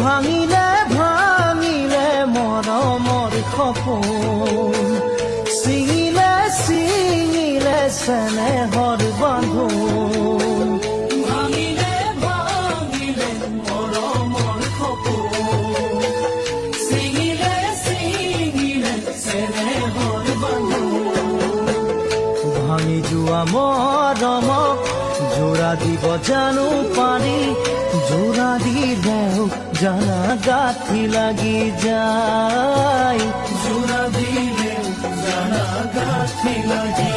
ভাঙিলে ভাঙিলে মৰমৰ সপোন, ছিঙিলে ছিঙিলে চেনেহৰ বান্ধোন। ভাঙিলে ভাঙিলে মৰমৰ সপোন, ছিঙিলে ছিঙিলে চেনেহৰ বান্ধোন। ভাঙি যোৱা মৰমক জোৰা দিব জানো পাৰি, জোৰা দিলেও জানা গাঁঠি লাগি যায়, জোৰা দিলেও জানা গাঁঠি লাগি